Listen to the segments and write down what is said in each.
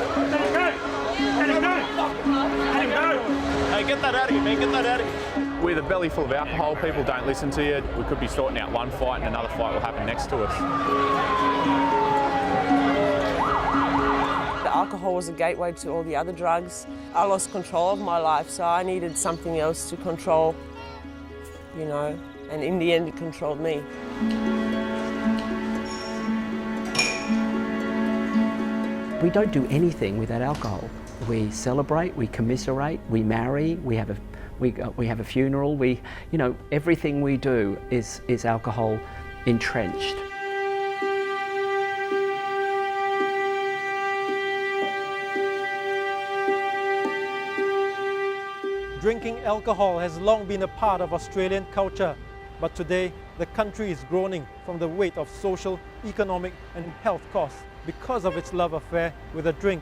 Let him go! Let him go! Let him go! Hey, get that out of here, man, get that out of here. With a belly full of alcohol, people don't listen to you. We could be sorting out one fight and another fight will happen next to us. The alcohol was a gateway to all the other drugs. I lost control of my life, so I needed something else to control, you know, and in the end it controlled me. We don't do anything without alcohol. We celebrate, we commiserate, we marry, we have a funeral. You know, everything we do is alcohol entrenched. Drinking alcohol has long been a part of Australian culture, but today the country is groaning from the weight of social, economic and health costs because of its love affair with a drink.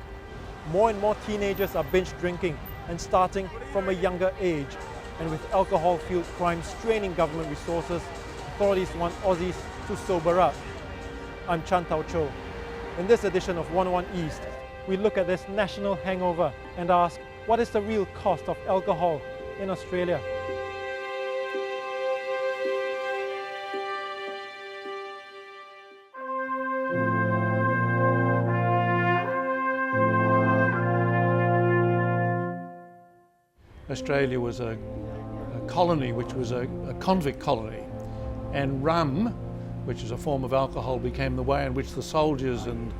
More and more teenagers are binge drinking and starting from a younger age. And with alcohol-fueled crime straining government resources, authorities want Aussies to sober up. I'm CHOU. In this edition of 101 East, we look at this national hangover and ask, what is the real cost of alcohol in Australia? Australia was a colony which was a convict colony, and rum, which is a form of alcohol, became the way in which the soldiers and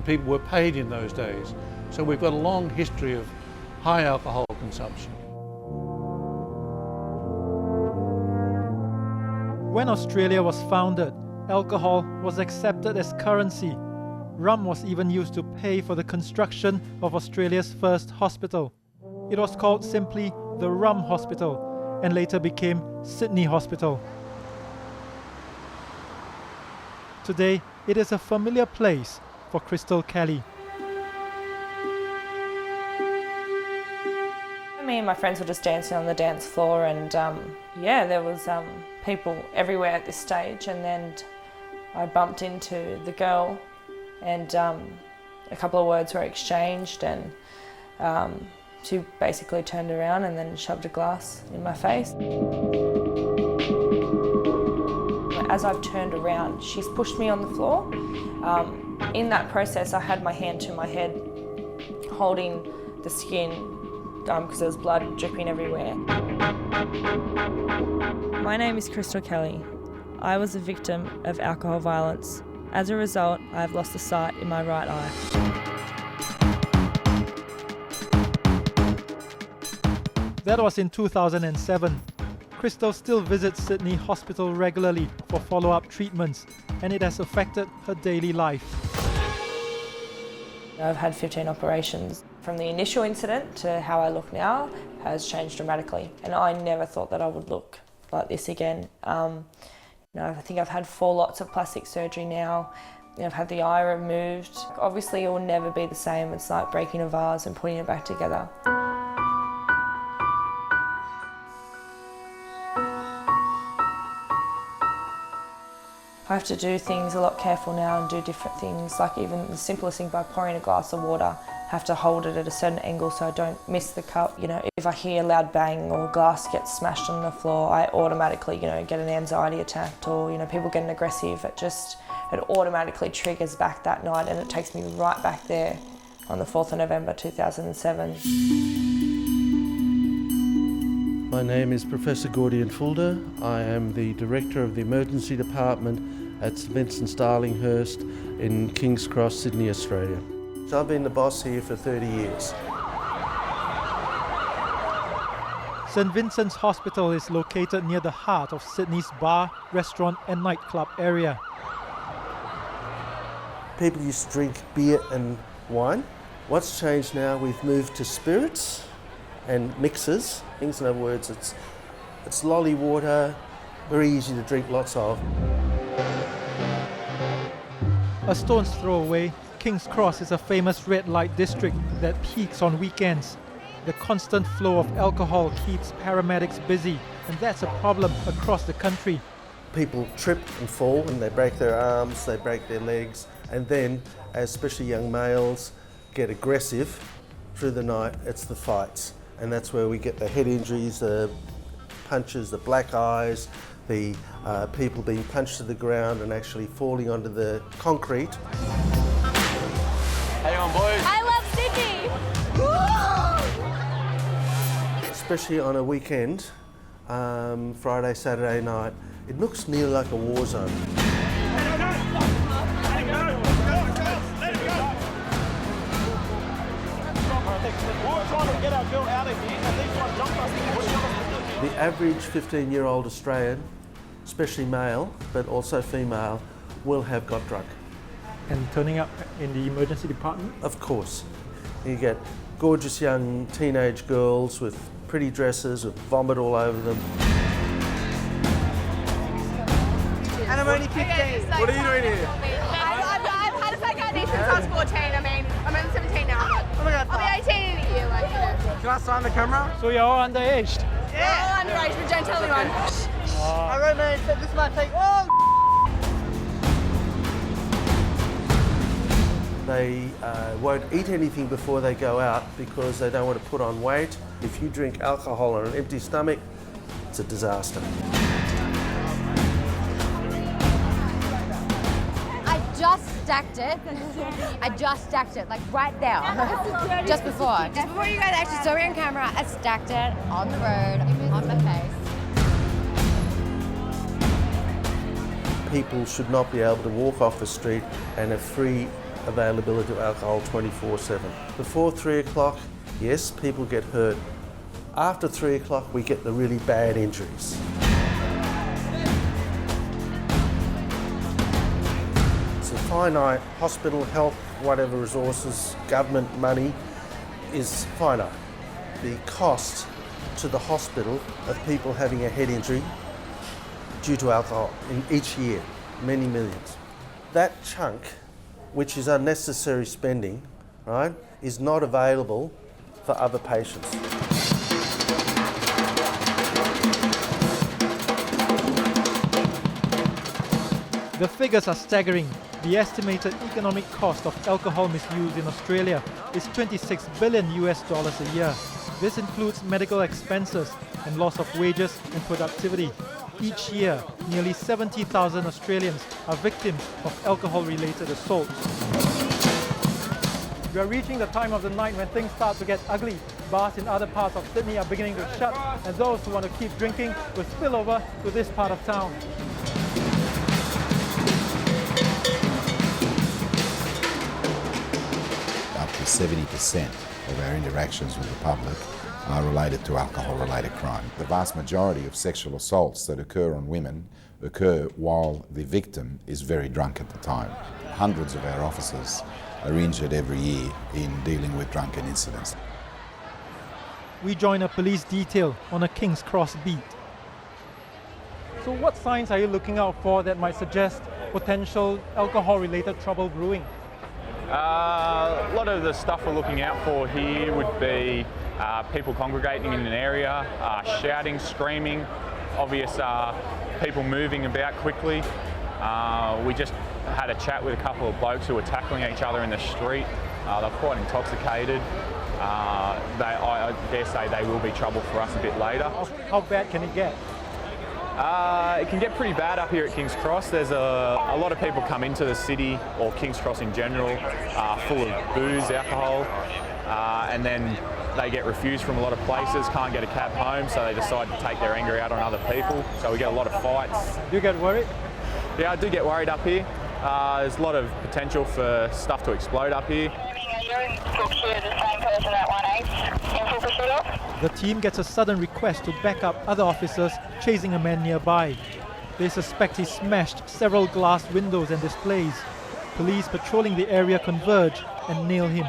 people were paid in those days. So we've got a long history of high alcohol consumption. When Australia was founded, alcohol was accepted as currency. Rum was even used to pay for the construction of Australia's first hospital. It was called simply the Rum Hospital and later became Sydney Hospital. Today, it is a familiar place for KRYSTLE Kelly. Me and my friends were just dancing on the dance floor, and yeah, there was people everywhere at this stage, and then I bumped into the girl and a couple of words were exchanged, and she basically turned around and then shoved a glass in my face. As I've turned around, she's pushed me on the floor. In that process, I had my hand to my head, holding the skin, because there was blood dripping everywhere. My name is KRYSTLE Kelly. I was a victim of alcohol violence. As a result, I have lost the sight in my right eye. That was in 2007. KRYSTLE still visits Sydney Hospital regularly for follow-up treatments, and it has affected her daily life. I've had 15 operations. From the initial incident to how I look now has changed dramatically, and I never thought that I would look like this again. I think I've had 4 lots of plastic surgery now. I've had the eye removed. Obviously, it will never be the same. It's like breaking a vase and putting it back together. I have to do things a lot careful now and do different things, like even the simplest thing by pouring a glass of water. I have to hold it at a certain angle so I don't miss the cup. If I hear a loud bang or glass gets smashed on the floor, I automatically, get an anxiety attack, or, people getting aggressive. It automatically triggers back that night, and it takes me right back there on the 4th of November 2007. My name is Professor GORDIAN FULDE. I am the Director of the Emergency Department at St Vincent's Darlinghurst in King's Cross, Sydney, Australia. So I've been the boss here for 30 years. St Vincent's Hospital is located near the heart of Sydney's bar, restaurant and nightclub area. People used to drink beer and wine. What's changed now, we've moved to spirits and mixers. Things, in other words, it's lolly water, very easy to drink lots of. A stone's throw away, King's Cross is a famous red light district that peaks on weekends. The constant flow of alcohol keeps paramedics busy, and that's a problem across the country. People trip and fall, and they break their arms, they break their legs, and then, especially young males, get aggressive through the night, it's the fights. And that's where we get the head injuries, the punches, the black eyes, the people being punched to the ground and actually falling onto the concrete. Hang on, boys. I love Sydney! Especially on a weekend, Friday, Saturday night, it looks nearly like a war zone. The average 15-year-old Australian, especially male, but also female, will have got drunk. And turning up in the emergency department? Of course. You get gorgeous young teenage girls with pretty dresses with vomit all over them. And I'm only 15. What are you doing here? I've had a psychiatrist since I was 14. I mean, I'm only 17 now. Oh my God. I'll be 18 in a year, like, you know. Can I sign the camera? So you're all underaged? We're all underage, but don't tell anyone. I wrote my name, this might take. Oh! They won't eat anything before they go out because they don't want to put on weight. If you drink alcohol on an empty stomach, it's a disaster. I just stacked it, like right now. Just before you guys actually saw me on camera, I stacked it on the road, on my face. People should not be able to walk off the street and have free availability of alcohol 24/7. Before 3 o'clock, yes, people get hurt. After 3 o'clock, we get the really bad injuries. It's a finite. Hospital, health, whatever resources, government money is finite. The cost to the hospital of people having a head injury due to alcohol in each year, many millions. That chunk, which is unnecessary spending, right, is not available for other patients. The figures are staggering. The estimated economic cost of alcohol misuse in Australia is $26 billion a year. This includes medical expenses and loss of wages and productivity. Each year, nearly 70,000 Australians are victims of alcohol-related assaults. We are reaching the time of the night when things start to get ugly. Bars in other parts of Sydney are beginning to shut, and those who want to keep drinking will spill over to this part of town. Up to 70% of our interactions with the public are related to alcohol-related crime. The vast majority of sexual assaults that occur on women occur while the victim is very drunk at the time. Hundreds of our officers are injured every year in dealing with drunken incidents. We join a police detail on a King's Cross beat. So what signs are you looking out for that might suggest potential alcohol-related trouble brewing? A lot of the stuff we're looking out for here would be people congregating in an area, shouting, screaming, obvious people moving about quickly. We just had a chat with a couple of blokes who were tackling each other in the street. They're quite intoxicated. I dare say they will be trouble for us a bit later. How bad can it get? It can get pretty bad up here at King's Cross. There's a lot of people come into the city, or King's Cross in general, full of booze, alcohol, and then they get refused from a lot of places, can't get a cab home, so they decide to take their anger out on other people. So we get a lot of fights. Do you get worried? Yeah, I do get worried up here. There's a lot of potential for stuff to explode up here. The team gets a sudden request to back up other officers chasing a man nearby. They suspect he smashed several glass windows and displays. Police patrolling the area converge and nail him.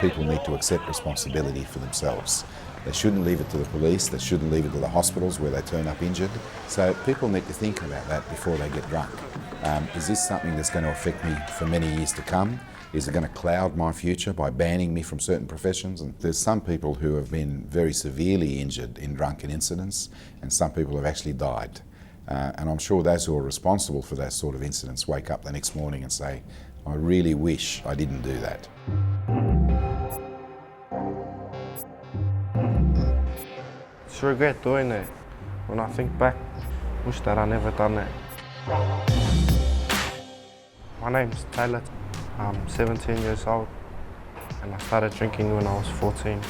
People need to accept responsibility for themselves. They shouldn't leave it to the police, they shouldn't leave it to the hospitals where they turn up injured. So people need to think about that before they get drunk. Is this something that's going to affect me for many years to come? Is it going to cloud my future by banning me from certain professions? And there's some people who have been very severely injured in drunken incidents, and some people have actually died. And I'm sure those who are responsible for those sort of incidents wake up the next morning and say, I really wish I didn't do that. Just regret doing it. When I think back, wish that I never done it. My name's Taylor. I'm 17 years old and I started drinking when I was 14.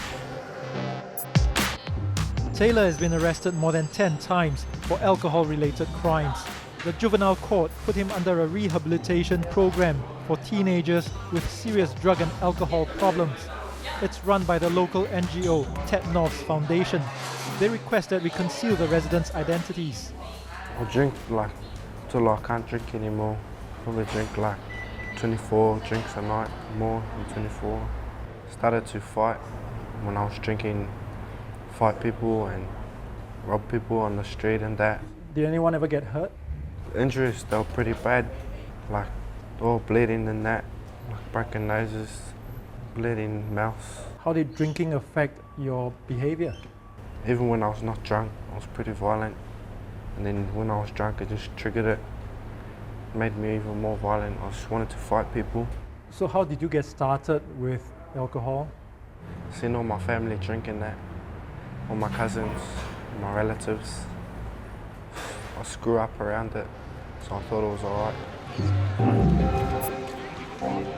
Taylor has been arrested more than 10 times for alcohol-related crimes. The juvenile court put him under a rehabilitation program for teenagers with serious drug and alcohol problems. It's run by the local NGO, NOFFS Foundation. They request that we conceal the residents' identities. I drink till I can't drink anymore. Probably drink 24 drinks a night, more than 24. Started to fight when I was drinking, fight people and rob people on the street and that. Did anyone ever get hurt? Injuries, they were pretty bad, all bleeding and that, broken noses, bleeding mouths. How did drinking affect your behaviour? Even when I was not drunk, I was pretty violent. And then when I was drunk, it just triggered it. It made me even more violent. I just wanted to fight people. So how did you get started with alcohol? Seeing all my family drinking that, all my cousins, my relatives. I screw up around it, so I thought it was alright.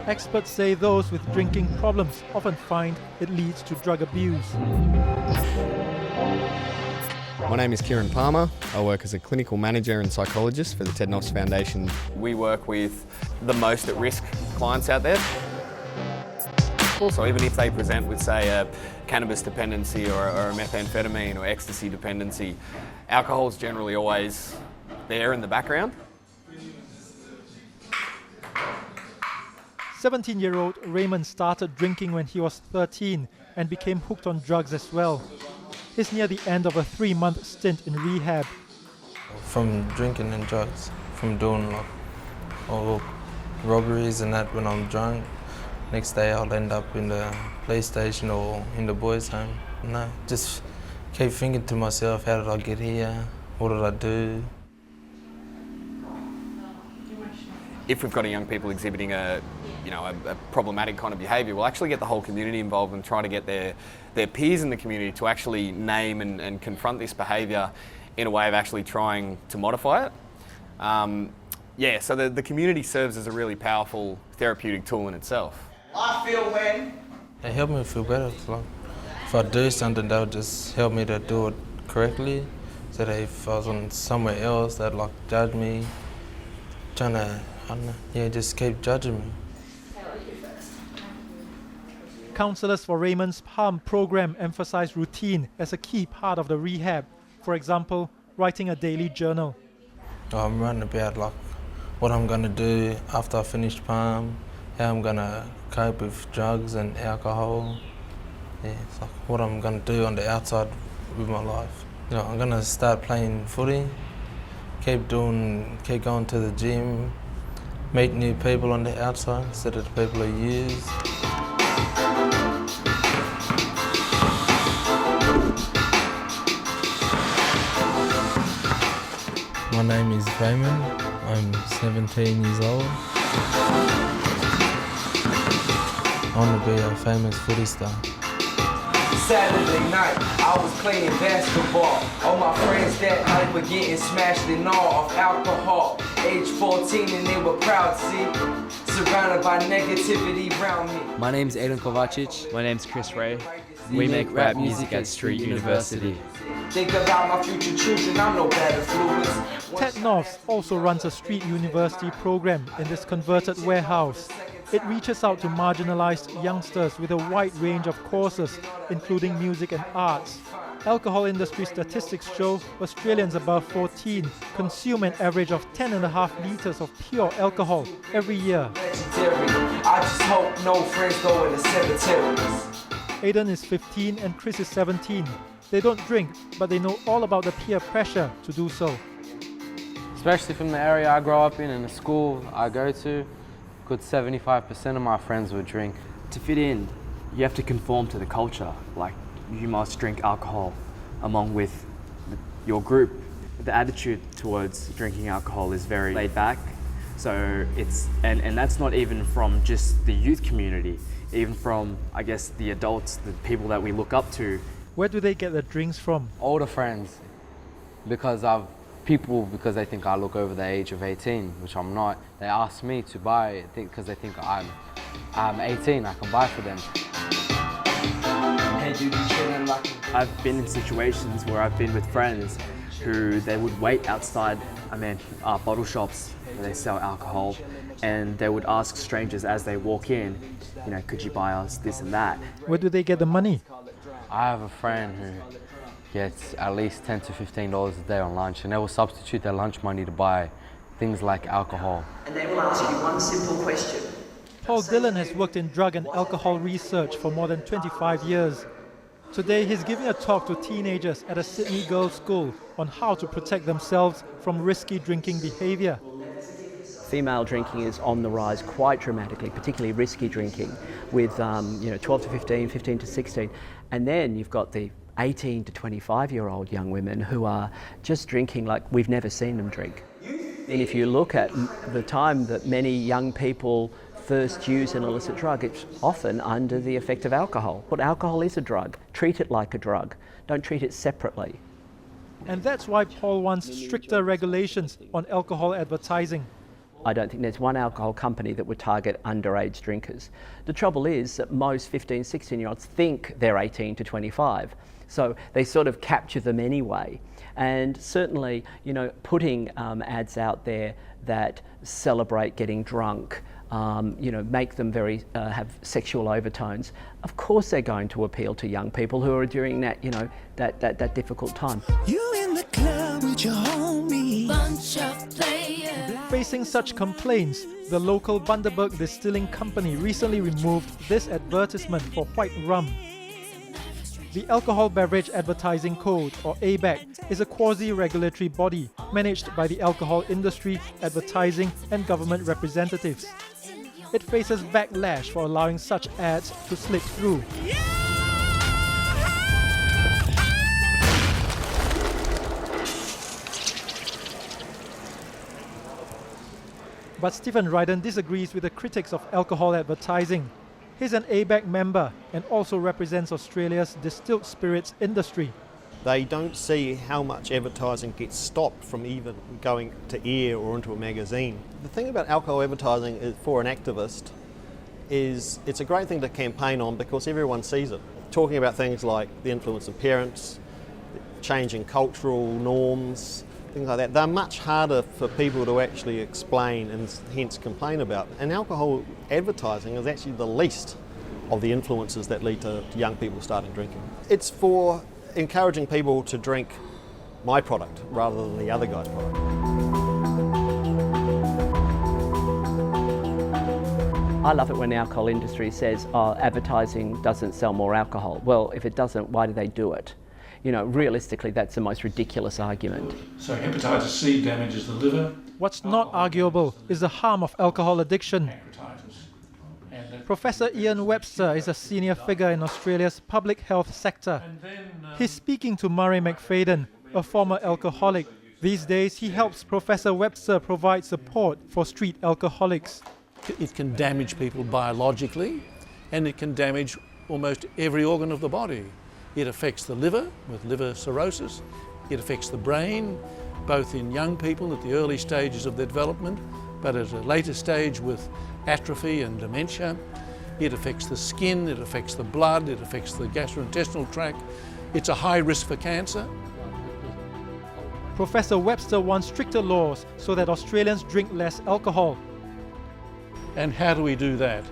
Experts say those with drinking problems often find it leads to drug abuse. My name is KIERAN Palmer. I work as a clinical manager and psychologist for the NOFFS Foundation. We work with the most at-risk clients out there. Also, even if they present with, say, a cannabis dependency or a methamphetamine or ecstasy dependency, alcohol's generally always there in the background. 17-year-old Raymond started drinking when he was 13 and became hooked on drugs as well. He's near the end of a 3-month stint in rehab. From drinking and drugs, from doing all robberies and that when I'm drunk. Next day I'll end up in the police station or in the boys' home. No, just keep thinking to myself, how did I get here? What did I do? If we've got young people exhibiting a problematic kind of behaviour, we'll actually get the whole community involved and try to get their peers in the community to actually name and confront this behaviour in a way of actually trying to modify it. So the community serves as a really powerful therapeutic tool in itself. I feel when it helped me feel better. If I do something, that would just help me to do it correctly. So that if I was on somewhere else, they'd judge me, trying to, just keep judging me. Counsellors for Raymond's PALM program emphasise routine as a key part of the rehab. For example, writing a daily journal. I'm writing about what I'm going to do after I finish PALM, how I'm going to cope with drugs and alcohol. Yeah, it's what I'm going to do on the outside with my life. I'm going to start playing footy, keep going to the gym, meet new people on the outside instead of the people who use. My name is Raymond. I'm 17 years old. I want to be a famous footy star. Saturday night, I was playing basketball. All my friends that night were getting smashed and all off alcohol. Age 14 and they were proud, see? Surrounded by negativity around me. My name's AYDEN KOVACIC. My name's KRIS. We make rap music at Street University. Think about my future children, I'm no bad influence. NOFFS also runs a Street University program in this converted warehouse. It reaches out to marginalized youngsters with a wide range of courses, including music and arts. Alcohol industry statistics show Australians above 14 consume an average of 10.5 litres of pure alcohol every year. I just hope no friends go in the cemeteries. AYDEN is 15 and KRIS is 17. They don't drink, but they know all about the peer pressure to do so. Especially from the area I grow up in and the school I go to, good 75% of my friends would drink. To fit in, you have to conform to the culture. You must drink alcohol along with your group. The attitude towards drinking alcohol is very laid back. So and that's not even from just the youth community, even from, I guess, the adults, the people that we look up to. Where do they get their drinks from? Older friends, because they think I look over the age of 18, which I'm not. They ask me to buy because they think I'm 18, I can buy for them. I've been in situations where I've been with friends who they would wait outside, bottle shops where they sell alcohol, and they would ask strangers as they walk in, could you buy us this and that? Where do they get the money? I have a friend who gets at least $10 to $15 a day on lunch, and they will substitute their lunch money to buy things like alcohol. And they will ask you one simple question. Paul Dillon has worked in drug and alcohol research for more than 25 years. Today he's giving a talk to teenagers at a Sydney girls' school on how to protect themselves from risky drinking behaviour. Female drinking is on the rise quite dramatically, particularly risky drinking, with 12 to 15, 15 to 16. And then you've got the 18 to 25-year-old young women who are just drinking like we've never seen them drink. And if you look at the time that many young people first use an illicit drug, it's often under the effect of alcohol. But alcohol is a drug. Treat it like a drug. Don't treat it separately. And that's why Paul wants stricter regulations on alcohol advertising. I don't think there's one alcohol company that would target underage drinkers. The trouble is that most 15, 16-year-olds think they're 18 to 25. So they sort of capture them anyway. And certainly, putting ads out there that celebrate getting drunk, make them have sexual overtones. Of course they're going to appeal to young people who are during that, that difficult time. You in the club with your homie. Bunch of players. Facing such complaints, the local Bundaberg Distilling Company recently removed this advertisement for white rum. The Alcohol Beverage Advertising Code, or ABAC, is a quasi-regulatory body managed by the alcohol industry, advertising and government representatives. It faces backlash for allowing such ads to slip through. But Stephen RIDEN disagrees with the critics of alcohol advertising. He's an ABAC member and also represents Australia's distilled spirits industry. They don't see how much advertising gets stopped from even going to air or into a magazine. The thing about alcohol advertising is, for an activist, is it's a great thing to campaign on because everyone sees it. Talking about things like the influence of parents, changing cultural norms, things like that, they're much harder for people to actually explain and hence complain about. And alcohol advertising is actually the least of the influences that lead to young people starting drinking. It's for encouraging people to drink my product rather than the other guy's product. I love it when the alcohol industry says, advertising doesn't sell more alcohol. Well, if it doesn't, why do they do it? Realistically, that's the most ridiculous argument. So hepatitis C damages the liver. What's not arguable is the harm of alcohol addiction. Professor Ian Webster is a senior figure in Australia's public health sector. He's speaking to Murray McFadden, a former alcoholic. These days, he helps Professor Webster provide support for street alcoholics. It can damage people biologically, and it can damage almost every organ of the body. It affects the liver with liver cirrhosis. It affects the brain, both in young people at the early stages of their development, but at a later stage with atrophy and dementia. It affects the skin, it affects the blood, it affects the gastrointestinal tract. It's a high risk for cancer. Professor Webster wants stricter laws so that Australians drink less alcohol. And how do we do that?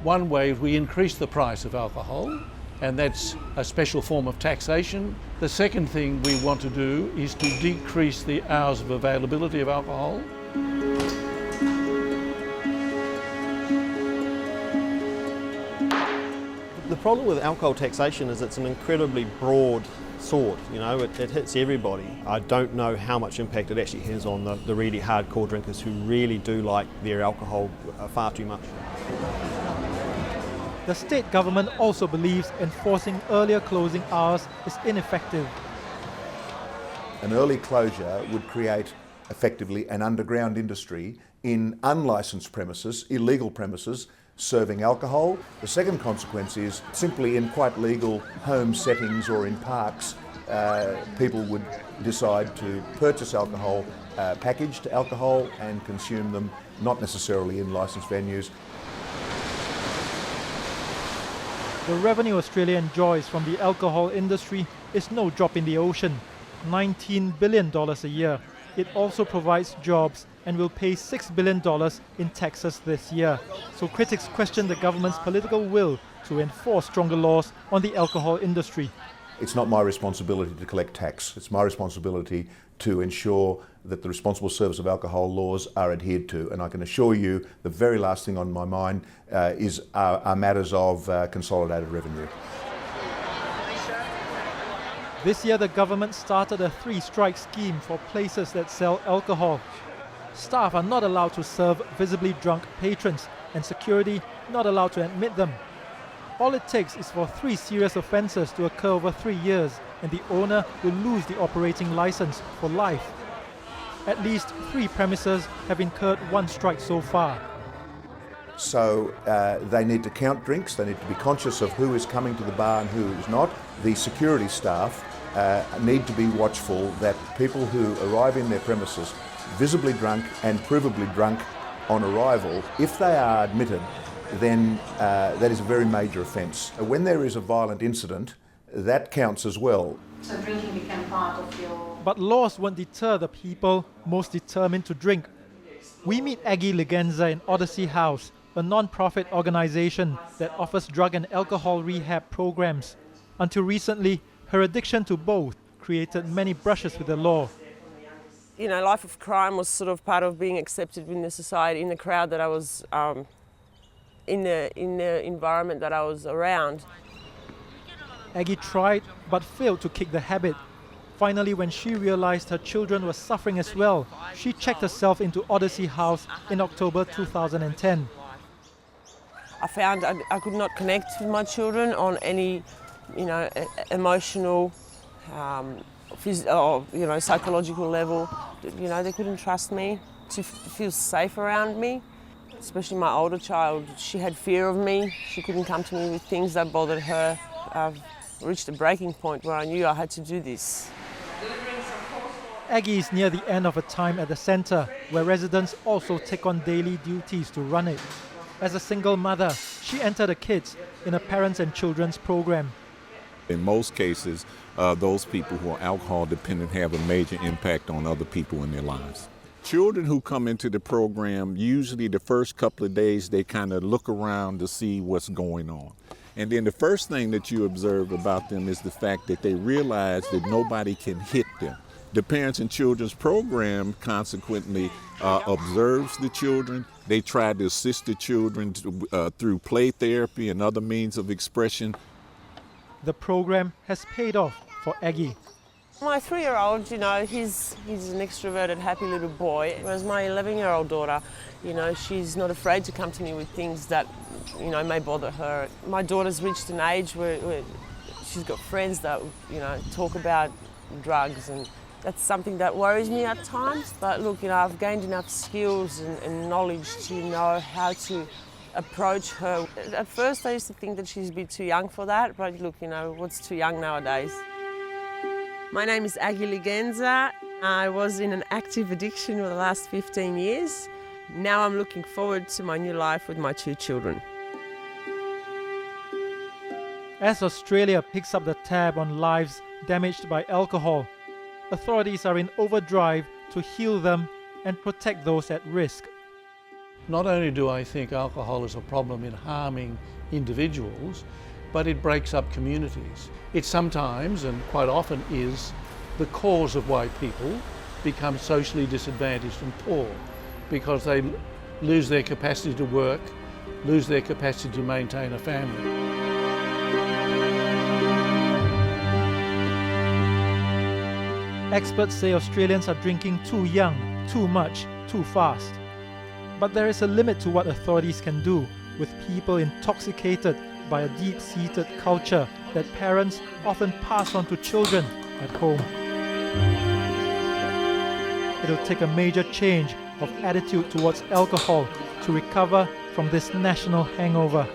One way is we increase the price of alcohol, and that's a special form of taxation. The second thing we want to do is to decrease the hours of availability of alcohol. The problem with alcohol taxation is it's an incredibly broad sword, it hits everybody. I don't know how much impact it actually has on the really hardcore drinkers who really do like their alcohol far too much. The state government also believes enforcing earlier closing hours is ineffective. An early closure would create effectively an underground industry in unlicensed premises, illegal premises, serving alcohol. The second consequence is simply in quite legal home settings or in parks, people would decide to purchase alcohol, packaged alcohol, and consume them, not necessarily in licensed venues. The revenue Australia enjoys from the alcohol industry is no drop in the ocean, $19 billion a year. It also provides jobs and will pay $6 billion in taxes this year. So critics question the government's political will to enforce stronger laws on the alcohol industry. It's not my responsibility to collect tax. It's my responsibility to ensure that the responsible service of alcohol laws are adhered to. And I can assure you the very last thing on my mind are matters of consolidated revenue. This year the government started a 3-strike scheme for places that sell alcohol. Staff are not allowed to serve visibly drunk patrons and security not allowed to admit them. All it takes is for 3 serious offences to occur over 3 years and the owner will lose the operating licence for life. At least 3 premises have incurred 1 strike so far. So they need to count drinks, they need to be conscious of who is coming to the bar and who is not. The security staff need to be watchful that people who arrive in their premises visibly drunk and provably drunk on arrival, if they are admitted, then that is a very major offence. When there is a violent incident, that counts as well. So drinking became part of your... But laws won't deter the people most determined to drink. We meet AGGIE LIGENZA in ODYSSEY House, a non-profit organisation that offers drug and alcohol rehab programs. Until recently, her addiction to both created many brushes with the law. You know, life of crime was sort of part of being accepted in the society, in the crowd that I was, in the environment that I was around. AGGIE tried but failed to kick the habit. Finally, when she realised her children were suffering as well, she checked herself into ODYSSEY House in October 2010. I found I could not connect with my children on any, emotional, psychological level. They couldn't trust me to feel safe around me. Especially my older child, she had fear of me. She couldn't come to me with things that bothered her. I've reached a breaking point where I knew I had to do this. AGGIE is near the end of her time at the centre, where residents also take on daily duties to run it. As a single mother, she entered the kids in a parents and children's program. In most cases, those people who are alcohol dependent have a major impact on other people in their lives. Children who come into the program, usually the first couple of days, they kind of look around to see what's going on. And then the first thing that you observe about them is the fact that they realize that nobody can hit them. The Parents and Children's Program consequently observes the children. They try to assist the children through play therapy and other means of expression. The program has paid off for AGGIE. My 3-year-old, he's an extroverted, happy little boy. Whereas my 11-year-old daughter, she's not afraid to come to me with things that, may bother her. My daughter's reached an age where she's got friends that, talk about drugs, and that's something that worries me at times. But look, I've gained enough skills and knowledge to know how to approach her. At first I used to think that she's a bit too young for that, but look, what's too young nowadays? My name is AGGIE LIGENZA. I was in an active addiction for the last 15 years. Now I'm looking forward to my new life with my 2 children. As Australia picks up the tab on lives damaged by alcohol, authorities are in overdrive to heal them and protect those at risk. Not only do I think alcohol is a problem in harming individuals, but it breaks up communities. It sometimes, and quite often is, the cause of why people become socially disadvantaged and poor, because they lose their capacity to work, lose their capacity to maintain a family. Experts say Australians are drinking too young, too much, too fast. But there is a limit to what authorities can do with people intoxicated by a deep-seated culture that parents often pass on to children at home. It'll take a major change of attitude towards alcohol to recover from this national hangover.